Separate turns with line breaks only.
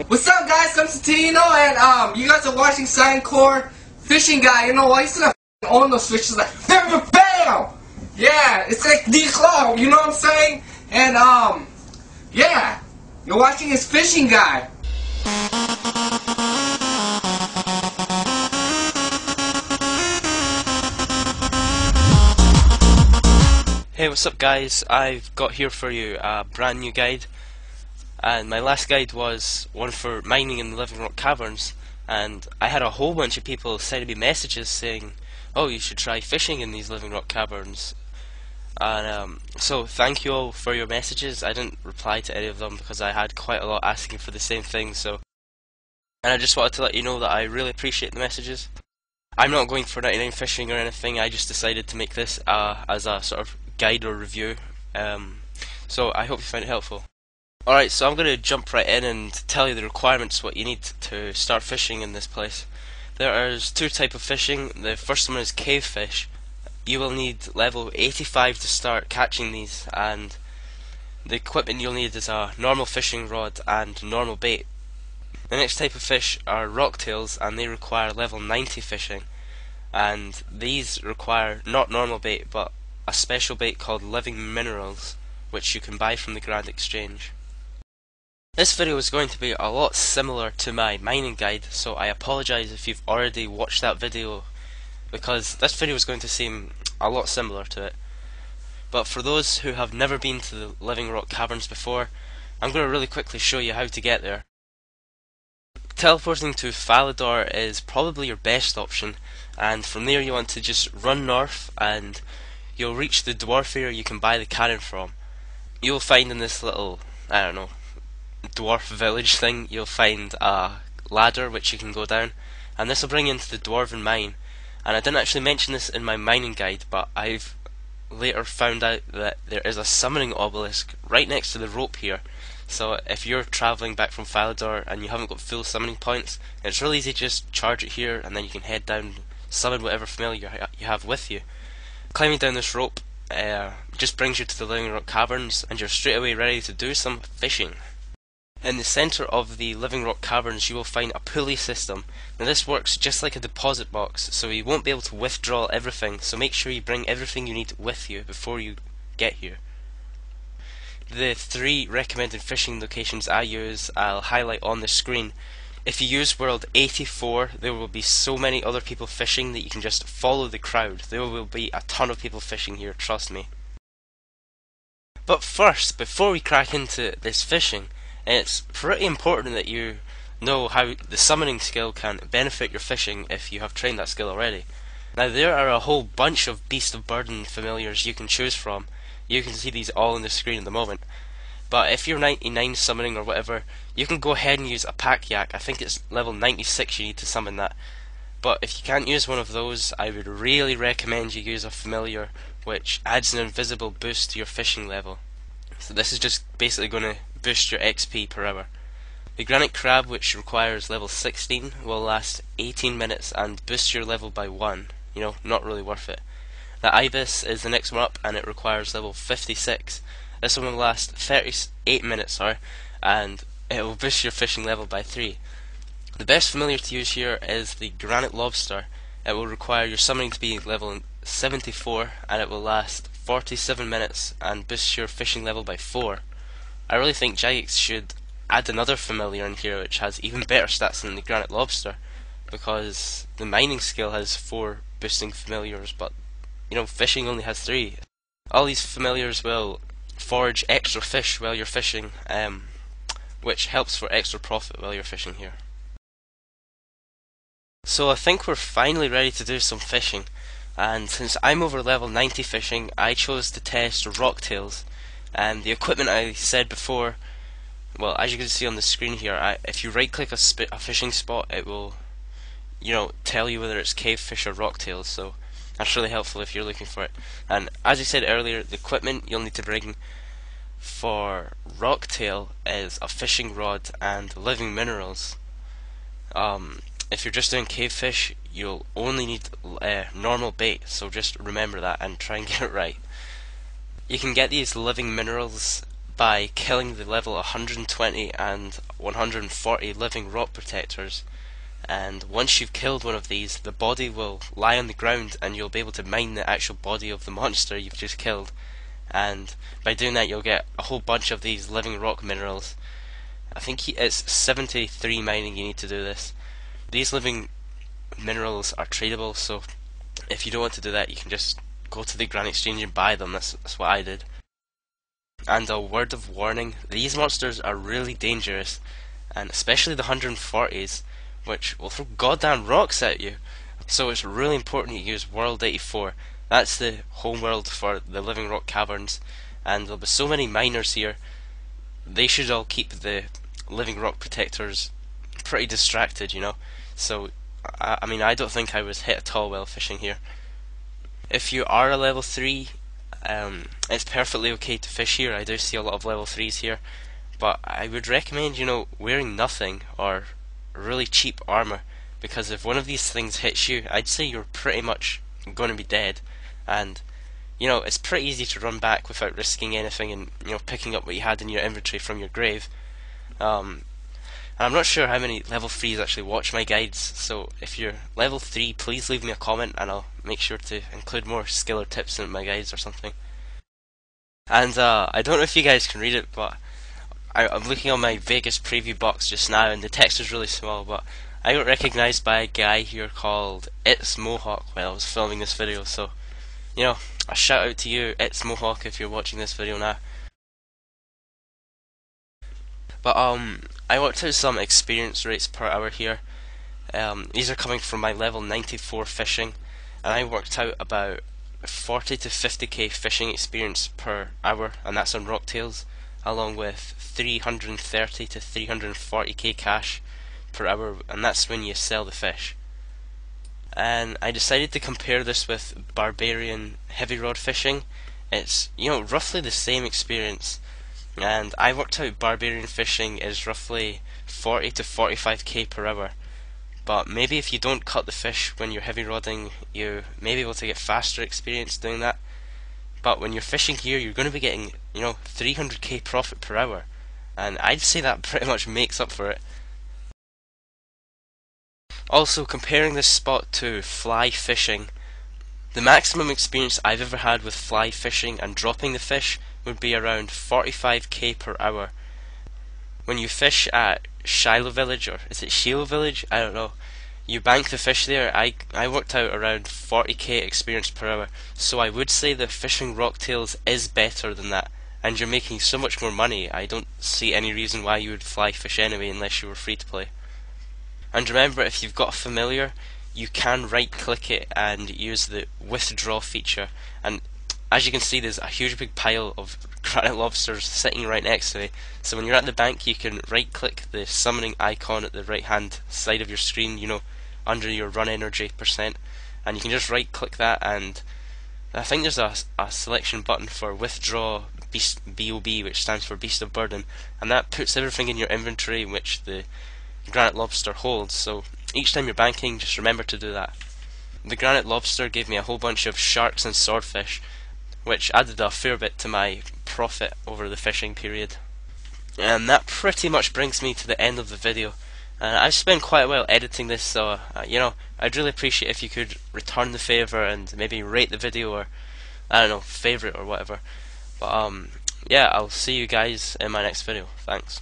What's up, guys? Constantino, and you guys are watching silentc0re Fishing Guy. You know why? He's gonna own those fishes like never fail. Yeah, it's like D-Claw. You know what I'm saying? And yeah, you're watching his Fishing Guy.
Hey, what's up, guys? I've got here for you a brand new guide, and my last guide was one for mining in the Living Rock Caverns, and I had a whole bunch of people sending me messages saying, oh, you should try fishing in these Living Rock Caverns. And so thank you all for your messages. I didn't reply to any of them because I had quite a lot asking for the same thing, and I just wanted to let you know that I really appreciate the messages. I'm not going for 99 fishing or anything. I just decided to make this as a sort of guide or review, so I hope you find it helpful. Alright, so I'm going to jump right in and tell you the requirements, what you need to start fishing in this place. There is two types of fishing. The first one is cave fish. You will need level 85 to start catching these, and the equipment you'll need is a normal fishing rod and normal bait. The next type of fish are rocktails, and they require level 90 fishing, and these require not normal bait but a special bait called living minerals, which you can buy from the Grand Exchange. This video is going to be a lot similar to my mining guide, so I apologise if you've already watched that video, because this video is going to seem a lot similar to it. But for those who have never been to the Living Rock Caverns before, I'm going to really quickly show you how to get there. Teleporting to Falador is probably your best option, and from there you want to just run north and you'll reach the dwarf area you can buy the cannon from. You'll find in this little, I don't know, dwarf village thing, you'll find a ladder which you can go down, and this will bring you into the dwarven mine. And I didn't actually mention this in my mining guide, but I've later found out that there is a summoning obelisk right next to the rope here. So if you're travelling back from Falador and you haven't got full summoning points, it's really easy to just charge it here, and then you can head down, summon whatever familiar you have with you. Climbing down this rope just brings you to the Living Rock Caverns, and you're straight away ready to do some fishing. In the centre of the Living Rock Caverns you will find a pulley system. Now this works just like a deposit box, so you won't be able to withdraw everything, so make sure you bring everything you need with you before you get here. The three recommended fishing locations I use I'll highlight on the screen. If you use World 84, there will be so many other people fishing that you can just follow the crowd. There will be a ton of people fishing here, trust me. But first, before we crack into this fishing, it's pretty important that you know how the summoning skill can benefit your fishing if you have trained that skill already. Now there are a whole bunch of Beast of Burden familiars you can choose from. You can see these all on the screen at the moment. But if you're 99 summoning or whatever, you can go ahead and use a pack yak. I think it's level 96 you need to summon that. But if you can't use one of those, I would really recommend you use a familiar which adds an invisible boost to your fishing level. So this is just basically going to boost your XP per hour. The granite crab, which requires level 16, will last 18 minutes and boost your level by 1. You know, not really worth it. The ibis is the next one up, and it requires level 56. This one will last 38 minutes, and it will boost your fishing level by 3. The best familiar to use here is the granite lobster. It will require your summoning to be level 74, and it will last 47 minutes and boost your fishing level by 4. I really think Jagex should add another familiar in here which has even better stats than the granite lobster, because the mining skill has 4 boosting familiars, but you know, fishing only has 3. All these familiars will forage extra fish while you're fishing, which helps for extra profit while you're fishing here. So I think we're finally ready to do some fishing, and since I'm over level 90 fishing, I chose to test rocktails. And the equipment I said before, well, as you can see on the screen here, if you right click a fishing spot, it will, you know, tell you whether it's cave fish or rocktails, so that's really helpful if you're looking for it. And as I said earlier, the equipment you'll need to bring for rocktail is a fishing rod and living minerals. If you're just doing cave fish, you'll only need normal bait, so just remember that and try and get it right. You can get these living minerals by killing the level 120 and 140 living rock protectors. And once you've killed one of these, the body will lie on the ground and you'll be able to mine the actual body of the monster you've just killed. And by doing that you'll get a whole bunch of these living rock minerals. I think it's 73 mining you need to do this. These living minerals are tradable, so if you don't want to do that you can just go to the Grand Exchange and buy them. That's what I did. And a word of warning, these monsters are really dangerous, and especially the 140s, which will throw goddamn rocks at you. So it's really important you use World 84. That's the home world for the living rock caverns, and there'll be so many miners here. They should all keep the living rock protectors pretty distracted, you know. So I mean, I don't think I was hit at all while fishing here. If you are a level 3, it's perfectly okay to fish here. I do see a lot of level 3s here, but I would recommend, you know, wearing nothing or really cheap armor, because if one of these things hits you, I'd say you're pretty much going to be dead. And you know, it's pretty easy to run back without risking anything and, you know, picking up what you had in your inventory from your grave. And I'm not sure how many level 3s actually watch my guides, so if you're level 3, please leave me a comment and I'll make sure to include more skill or tips in my guides or something. And I don't know if you guys can read it, but I'm looking on my Vegas preview box just now and the text is really small, but I got recognised by a guy here called It's Mohawk while I was filming this video, so, you know, a shout out to you, It's Mohawk, if you're watching this video now. But I worked out some experience rates per hour here. These are coming from my level 94 fishing, and I worked out about 40 to 50k fishing experience per hour, and that's on rocktails, along with 330 to 340k cash per hour, and that's when you sell the fish. And I decided to compare this with barbarian heavy rod fishing. It's, you know, roughly the same experience, and I worked out barbarian fishing is roughly 40 to 45k per hour. But maybe if you don't cut the fish when you're heavy rodding, you may be able to get faster experience doing that. But when you're fishing here, you're going to be getting, you know, 300k profit per hour, and I'd say that pretty much makes up for it. Also, comparing this spot to fly fishing, the maximum experience I've ever had with fly fishing and dropping the fish would be around 45k per hour. When you fish at Shiloh Village, or is it Shiloh Village? I don't know. You bank the fish there. I worked out around 40k experience per hour, so I would say that fishing rocktails is better than that, and you're making so much more money. I don't see any reason why you would fly fish anyway unless you were free to play. And remember, if you've got a familiar, you can right click it and use the withdraw feature, and as you can see there's a huge big pile of granite lobsters sitting right next to me. So when you're at the bank you can right click the summoning icon at the right hand side of your screen, you know, under your run energy %, and you can just right click that, and I think there's a selection button for withdraw beast, BOB, which stands for Beast of Burden, and that puts everything in your inventory which the granite lobster holds. So each time you're banking, just remember to do that. The granite lobster gave me a whole bunch of sharks and swordfish, which added a fair bit to my profit over the fishing period. And that pretty much brings me to the end of the video. I've spent quite a while editing this, so you know, I'd really appreciate if you could return the favour and maybe rate the video, or I don't know, favourite or whatever. But yeah, I'll see you guys in my next video. Thanks.